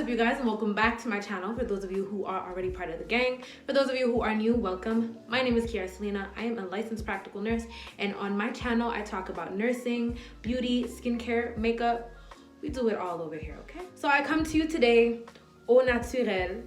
up, you guys, and welcome back to my channel. For those of you who are already part of the gang, for those of you who are new, welcome. My name is Kiara Selena. I am a licensed practical nurse, and on my channel I talk about nursing, beauty, skincare, makeup. We do it all over here, okay? So I come to you today au naturel,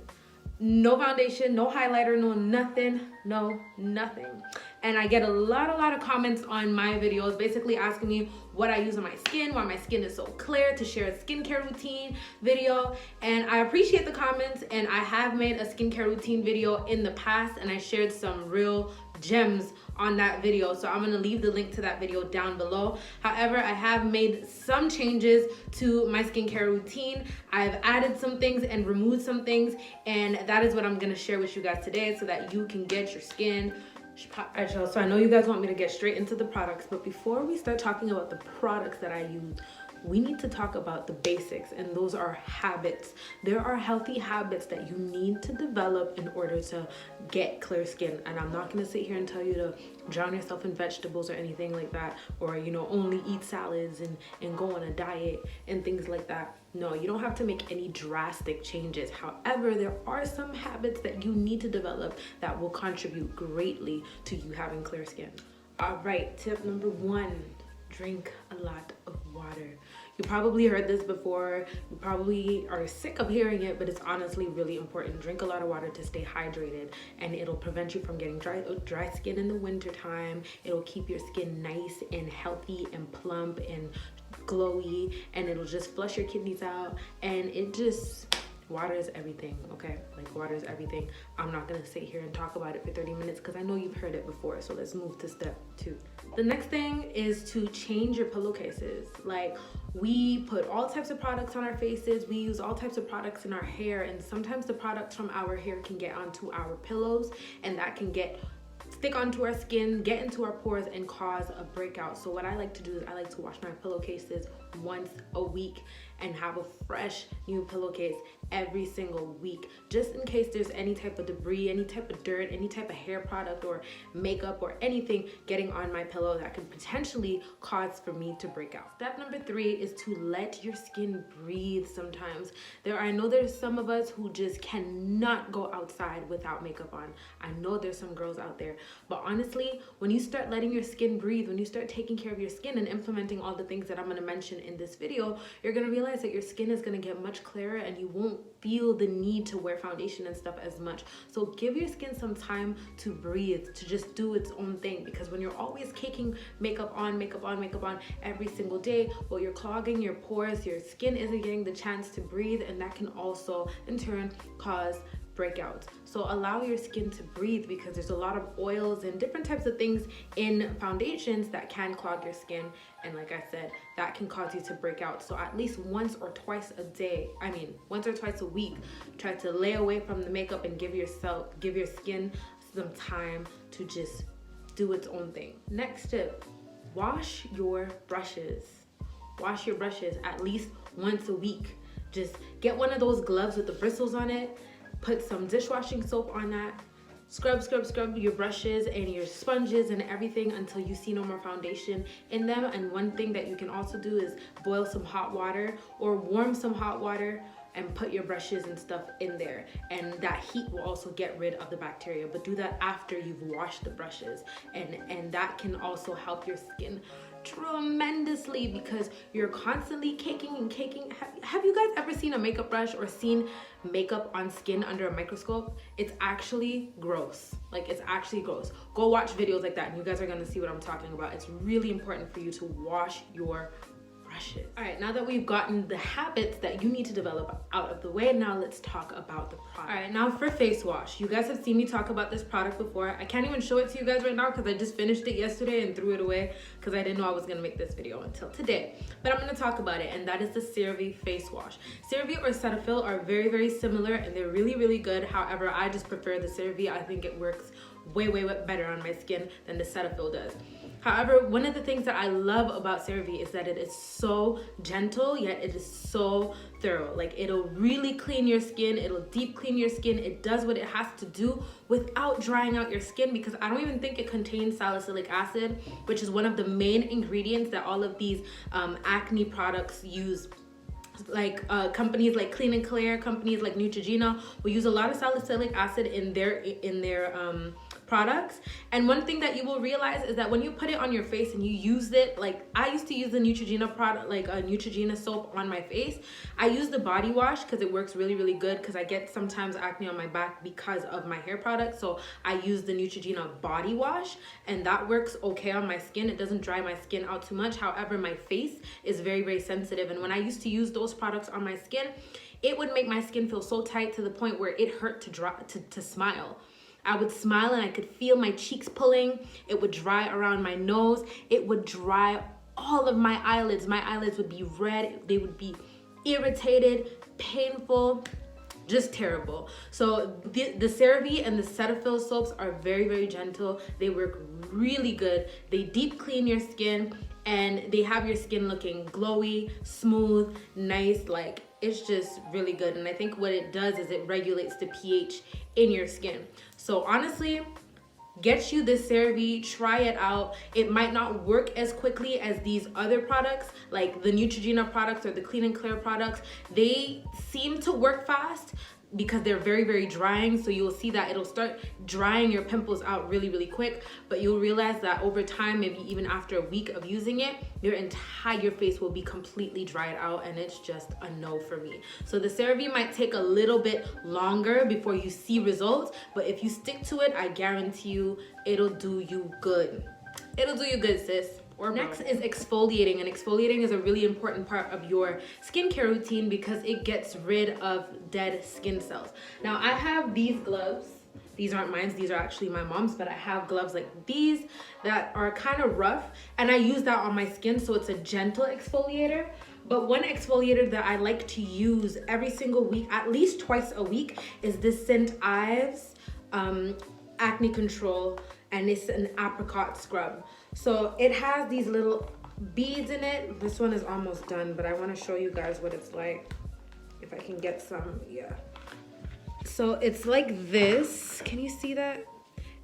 no foundation, no highlighter, no nothing, no nothing. And I get a lot of comments on my videos basically asking me what I use on my skin, why my skin is so clear, to share a skincare routine video. And I appreciate the comments, and I have made a skincare routine video in the past, and I shared some real gems on that video, so I'm gonna leave the link to that video down below. However, I have made some changes to my skincare routine. I've added some things and removed some things, and that is what I'm gonna share with you guys today so that you can get your skin. Alright, y'all, so I know you guys want me to get straight into the products, but before we start talking about the products that I use, we need to talk about the basics, and those are habits. There are healthy habits that you need to develop in order to get clear skin. And I'm not gonna sit here and tell you to drown yourself in vegetables or anything like that, or only eat salads and go on a diet and things like that. No, you don't have to make any drastic changes. However, there are some habits that you need to develop that will contribute greatly to you having clear skin. All right, tip number 1, drink a lot of water. You probably heard this before, you probably are sick of hearing it, but it's honestly really important. Drink a lot of water to stay hydrated, and it'll prevent you from getting dry skin in the winter time. It'll keep your skin nice and healthy and plump and glowy, and it'll just flush your kidneys out, and water is everything, okay? Like, water is everything. I'm not gonna sit here and talk about it for 30 minutes because I know you've heard it before, so let's move to step 2. The next thing is to change your pillowcases. Like, we put all types of products on our faces, we use all types of products in our hair, and sometimes the products from our hair can get onto our pillows, and that can stick onto our skin, get into our pores, and cause a breakout. So what I like to do is I like to wash my pillowcases once a week and have a fresh new pillowcase every single week, just in case there's any type of debris, any type of dirt, any type of hair product or makeup or anything getting on my pillow that could potentially cause for me to break out. Step number 3 is to let your skin breathe sometimes. I know there's some of us who just cannot go outside without makeup on. I know there's some girls out there, but honestly, when you start letting your skin breathe, when you start taking care of your skin and implementing all the things that I'm gonna mention in this video, you're gonna realize that your skin is gonna get much clearer, and you won't feel the need to wear foundation and stuff as much. So give your skin some time to breathe, to just do its own thing, because when you're always caking makeup on every single day, well, you're clogging your pores, your skin isn't getting the chance to breathe, and that can also in turn cause breakouts. So allow your skin to breathe, because there's a lot of oils and different types of things in foundations that can clog your skin, and like I said, that can cause you to break out. So at least once or twice a week, try to lay away from the makeup and give your skin some time to just do its own thing. Next tip, wash your brushes. Wash your brushes at least once a week. Just get one of those gloves with the bristles on it, put some dishwashing soap on that, scrub your brushes and your sponges and everything until you see no more foundation in them. And one thing that you can also do is boil some hot water or warm some hot water and put your brushes and stuff in there, and that heat will also get rid of the bacteria. But do that after you've washed the brushes, and that can also help your skin tremendously, because you're constantly caking and caking. Have you guys ever seen a makeup brush or seen makeup on skin under a microscope? It's actually gross. Like, it's actually gross. Go watch videos like that and you guys are gonna see what I'm talking about. It's really important for you to wash your brushes. All right, now that we've gotten the habits that you need to develop out of the way, now let's talk about the product. All right, now for face wash. You guys have seen me talk about this product before. I can't even show it to you guys right now because I just finished it yesterday and threw it away because I didn't know I was gonna make this video until today. But I'm gonna talk about it, and that is the CeraVe face wash. CeraVe or Cetaphil are very similar, and they're really good. However, I just prefer the CeraVe. I think it works way better on my skin than the Cetaphil does. However, one of the things that I love about CeraVe is that it is so gentle, yet it is so thorough. Like, it'll really clean your skin, it'll deep clean your skin. It does what it has to do without drying out your skin, because I don't even think it contains salicylic acid, which is one of the main ingredients that all of these acne products use like companies like Clean and Clear, companies like Neutrogena will use a lot of salicylic acid in their products. And one thing that you will realize is that when you put it on your face and you use it, like I used to use the Neutrogena product, like a Neutrogena soap on my face. I use the body wash because it works really, really good, because I get sometimes acne on my back because of my hair products. So I use the Neutrogena body wash, and that works okay on my skin. It doesn't dry my skin out too much. However, my face is very, very sensitive, and when I used to use those products on my skin, it would make my skin feel so tight to the point where it hurt to smile. I would smile and I could feel my cheeks pulling. It would dry around my nose. It would dry all of my eyelids. My eyelids would be red. They would be irritated, painful, just terrible. So the CeraVe and the Cetaphil soaps are very, very gentle. They work really good. They deep clean your skin, and they have your skin looking glowy, smooth, nice. Like, it's just really good. And I think what it does is it regulates the pH in your skin. So honestly, get you this CeraVe, try it out. It might not work as quickly as these other products, like the Neutrogena products or the Clean and Clear products. They seem to work fast because they're very, very drying. So you'll see that it'll start drying your pimples out really, really quick. But you'll realize that over time, maybe even after a week of using it, your entire face will be completely dried out, and it's just a no for me. So the CeraVe might take a little bit longer before you see results, but if you stick to it, I guarantee you it'll do you good. It'll do you good, sis. Next is exfoliating, and exfoliating is a really important part of your skincare routine because it gets rid of dead skin cells. Now, I have these gloves. These aren't mine, these are actually my mom's, but I have gloves like these that are kind of rough, and I use that on my skin, so it's a gentle exfoliator. But one exfoliator that I like to use every single week, at least twice a week, is this St. Ives Acne Control, and it's an Apricot Scrub. So it has these little beads in it. This one is almost done, but I want to show you guys what it's like. If I can get some, yeah. So it's like this. Can you see that?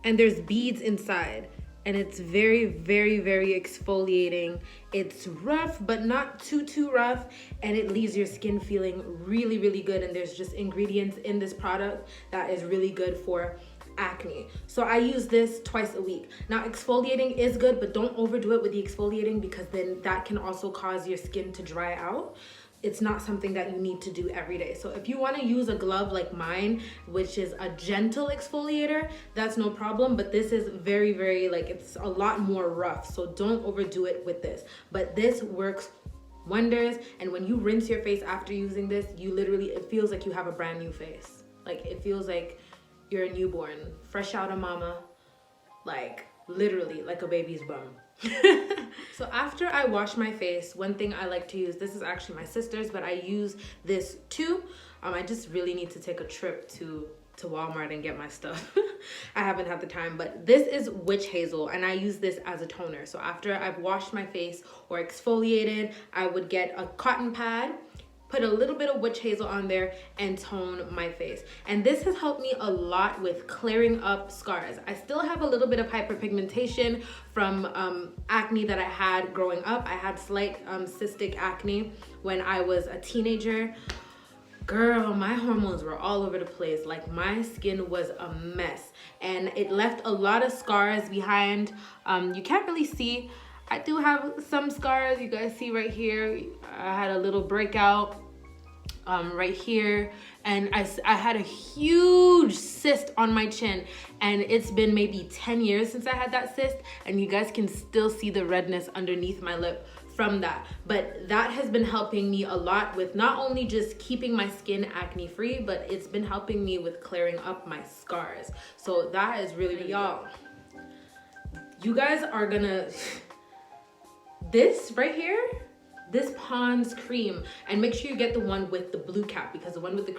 And there's beads inside. And it's very, very, very exfoliating. It's rough, but not too rough. And it leaves your skin feeling really, really good. And there's just ingredients in this product that is really good for acne. So I use this twice a week. Now, exfoliating is good, but don't overdo it with the exfoliating, because then that can also cause your skin to dry out. It's not something that you need to do every day. So if you want to use a glove like mine, which is a gentle exfoliator, that's no problem. But this is very, very, like, it's a lot more rough. So don't overdo it with this. But this works wonders. And when you rinse your face after using this, you literally, it feels like you have a brand new face. Like, it feels like you're a newborn, fresh out of mama, like literally like a baby's bum. So after I wash my face, one thing I like to use, this is actually my sister's, but I use this too. I just really need to take a trip to Walmart and get my stuff. I haven't had the time, but this is witch hazel, and I use this as a toner. So after I've washed my face or exfoliated, I would get a cotton pad, put a little bit of witch hazel on there, and tone my face. And this has helped me a lot with clearing up scars. I still have a little bit of hyperpigmentation from acne that I had growing up. I had slight cystic acne when I was a teenager. Girl, my hormones were all over the place. Like, my skin was a mess, and it left a lot of scars behind. You can't really see. I do have some scars. You guys see right here, I had a little breakout right here, and I had a huge cyst on my chin, and it's been maybe 10 years since I had that cyst, and you guys can still see the redness underneath my lip from that. But that has been helping me a lot with not only just keeping my skin acne free, but it's been helping me with clearing up my scars. So that is really, y'all, you guys are gonna, this right here, this Pond's cream, and make sure you get the one with the blue cap, because the one with the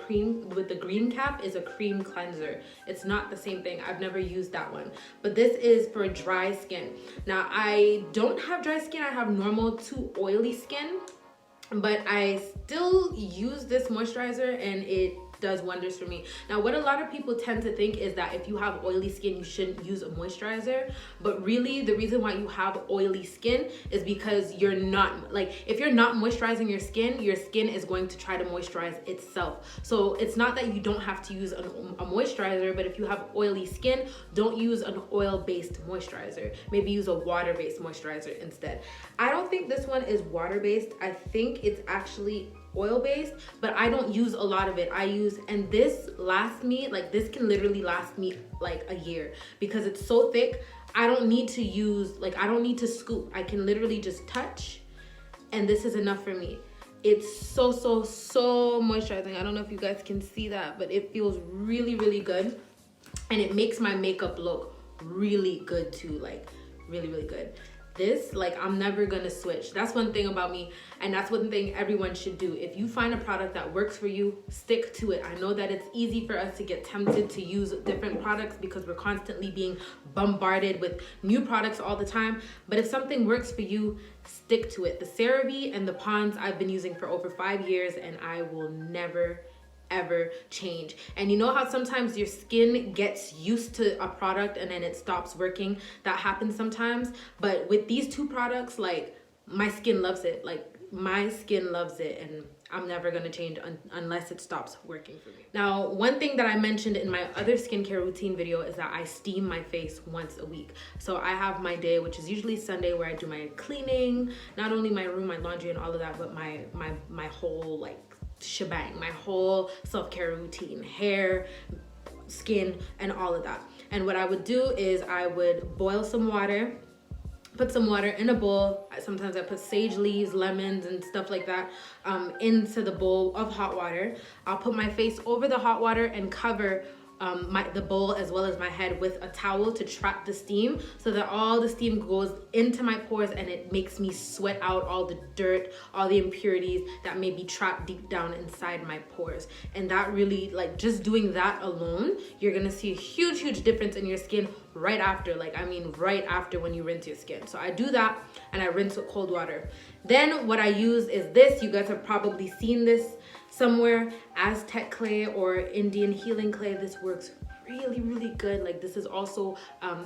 green cap is a cream cleanser. It's not the same thing. I've never used that one, but this is for dry skin. Now, I don't have dry skin. I have normal to oily skin, but I still use this moisturizer, and it does wonders for me. Now, what a lot of people tend to think is that if you have oily skin, you shouldn't use a moisturizer. But really, the reason why you have oily skin is because you're not, like, if you're not moisturizing your skin is going to try to moisturize itself. So it's not that you don't have to use a moisturizer, but if you have oily skin, don't use an oil-based moisturizer. Maybe use a water-based moisturizer instead. I don't think this one is water-based. I think it's actually oil-based, but I don't use a lot of it. And this lasts me, like, this can literally last me like a year because it's so thick. I don't need to use, like, I don't need to scoop. I can literally just touch, and this is enough for me. It's so moisturizing. I don't know if you guys can see that, but it feels really, really good. And it makes my makeup look really good too, like really, really good. This, like, I'm never gonna switch. That's one thing about me, and that's one thing everyone should do. If you find a product that works for you, stick to it. I know that it's easy for us to get tempted to use different products because we're constantly being bombarded with new products all the time, but if something works for you, stick to it. The CeraVe and the Pond's I've been using for over 5 years, and I will never ever change. And you know how sometimes your skin gets used to a product and then it stops working? That happens sometimes. But with these two products, like, my skin loves it. Like, my skin loves it, and I'm never gonna change unless it stops working for me. Now, one thing that I mentioned in my other skincare routine video is that I steam my face once a week. So I have my day, which is usually Sunday, where I do my cleaning, not only my room, my laundry and all of that, but my whole, like, shebang, my whole self-care routine, hair, skin, and all of that. And what I would do is I would boil some water, put some water in a bowl. Sometimes I put sage leaves, lemons, and stuff like that into the bowl of hot water. I'll put my face over the hot water and cover the bowl as well as my head with a towel to trap the steam, so that all the steam goes into my pores and it makes me sweat out all the dirt, all the impurities that may be trapped deep down inside my pores. And that really, like, just doing that alone, you're gonna see a huge difference in your skin right after, like, I mean right after when you rinse your skin. So I do that, and I rinse with cold water. Then what I use is this. You guys have probably seen this somewhere, Aztec Clay or Indian healing clay. This works really good. Like, this is also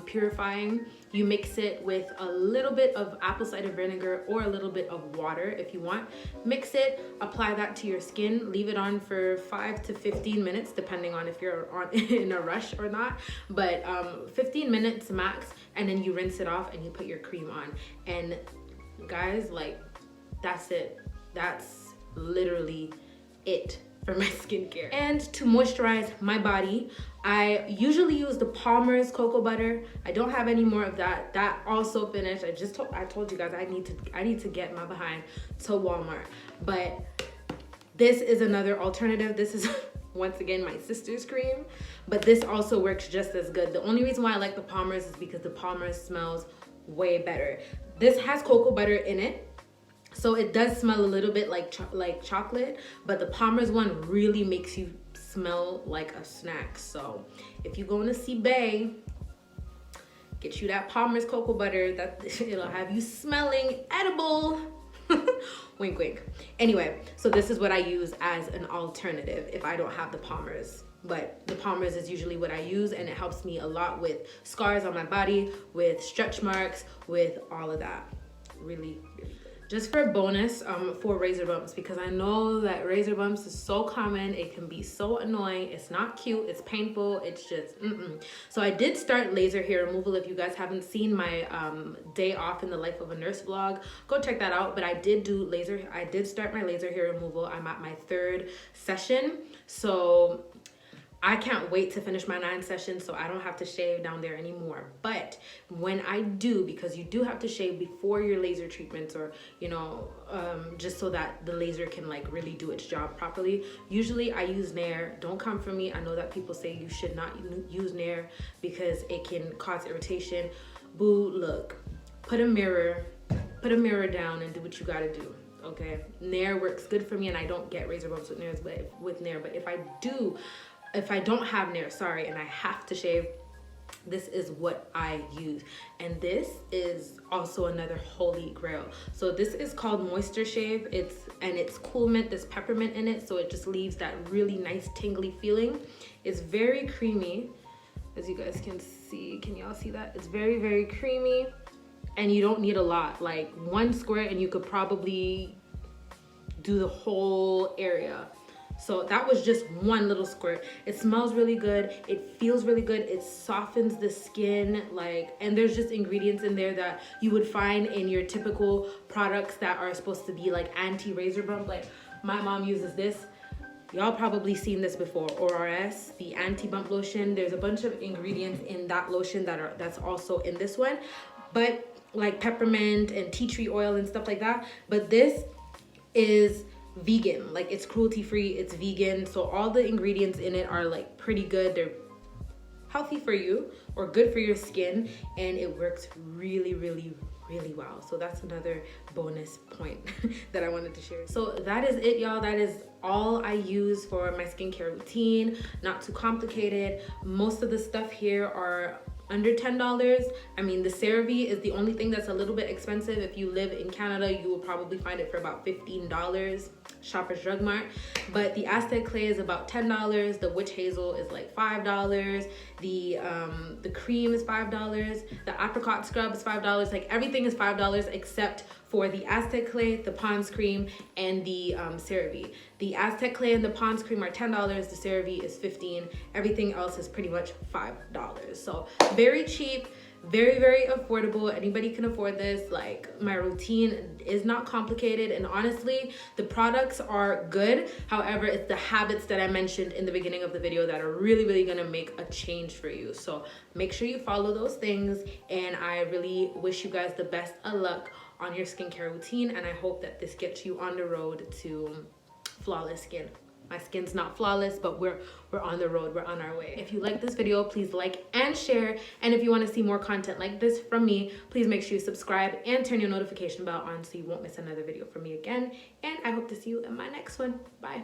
purifying. You mix it with a little bit of apple cider vinegar or a little bit of water if you want. Mix it, apply that to your skin, leave it on for 5 to 15 minutes depending on if you're in a rush or not, but 15 minutes max, and then you rinse it off and you put your cream on. And guys, like, that's it. That's literally it for my skincare. And to moisturize my body, I usually use the Palmer's cocoa butter. I don't have any more of that. That also finished. I told you guys I need to get my behind to Walmart. But this is another alternative. This is once again my sister's cream, but this also works just as good. The only reason why I like the Palmer's is because the Palmer's smells way better. This has cocoa butter in it, so it does smell a little bit like chocolate, but the Palmer's one really makes you smell like a snack. So if you're going to see Bay, get you that Palmer's cocoa butter. That it'll have you smelling edible. Wink wink. Anyway, so this is what I use as an alternative if I don't have the Palmer's. But the Palmer's is usually what I use, and it helps me a lot with scars on my body, with stretch marks, with all of that. Really good. Just for a bonus, for razor bumps, because I know that razor bumps is so common. It can be so annoying. It's not cute. It's painful. It's just, So I did start laser hair removal. If you guys haven't seen my day off in the life of a nurse vlog, go check that out. But I did start my laser hair removal. I'm at my 3rd session. So I can't wait to finish my 9 sessions so I don't have to shave down there anymore. But when I do, because you do have to shave before your laser treatments, or, you know, just so that the laser can, like, really do its job properly, usually I use Nair. Don't come for me. I know that people say you should not use Nair because it can cause irritation. Boo, look, put a mirror down and do what you gotta do. Okay, Nair works good for me, and I don't get razor bumps with Nair, but if I don't have Nair, and I have to shave, this is what I use. And this is also another holy grail. So this is called Moisture Shave. It's cool mint. There's peppermint in it, so it just leaves that really nice tingly feeling. It's very creamy, as you guys can see. Can y'all see that? It's very, very creamy, and you don't need a lot. Like one squirt and you could probably do the whole area. So that was just one little squirt. It smells really good. It feels really good. It softens the skin, and there's just ingredients in there that you would find in your typical products that are supposed to be like anti-razor bump. Like my mom uses this. Y'all probably seen this before, ORS, the anti-bump lotion. There's a bunch of ingredients in that lotion that's also in this one, but like peppermint and tea tree oil and stuff like that. But this is vegan, like it's cruelty free, it's vegan, so all the ingredients in it are like pretty good. They're healthy for you or good for your skin, and it works really, really, really well. So that's another bonus point that I wanted to share. So that is it, y'all. That is all I use for my skincare routine. Not too complicated. Most of the stuff here are under $10. I mean, the CeraVe is the only thing that's a little bit expensive. If you live in Canada, you will probably find it for about $15. Shoppers Drug Mart. But the Aztec Clay is about $10. The Witch Hazel is like $5. The cream is $5. The Apricot Scrub is $5. Like everything is $5 except for the Aztec Clay, the Pond's Cream, and the CeraVe. The Aztec Clay and the Pond's Cream are $10. The CeraVe is $15. Everything else is pretty much $5. So very cheap, very, very affordable. Anybody can afford this. Like, my routine is not complicated, and honestly, the products are good. However, it's the habits that I mentioned in the beginning of the video that are really, really gonna make a change for you. So make sure you follow those things, and I really wish you guys the best of luck on your skincare routine, and I hope that this gets you on the road to flawless skin. My skin's not flawless, but we're on the road, we're on our way. If you like this video, please like and share. And if you want to see more content like this from me, please make sure you subscribe and turn your notification bell on so you won't miss another video from me again. And I hope to see you in my next one. Bye.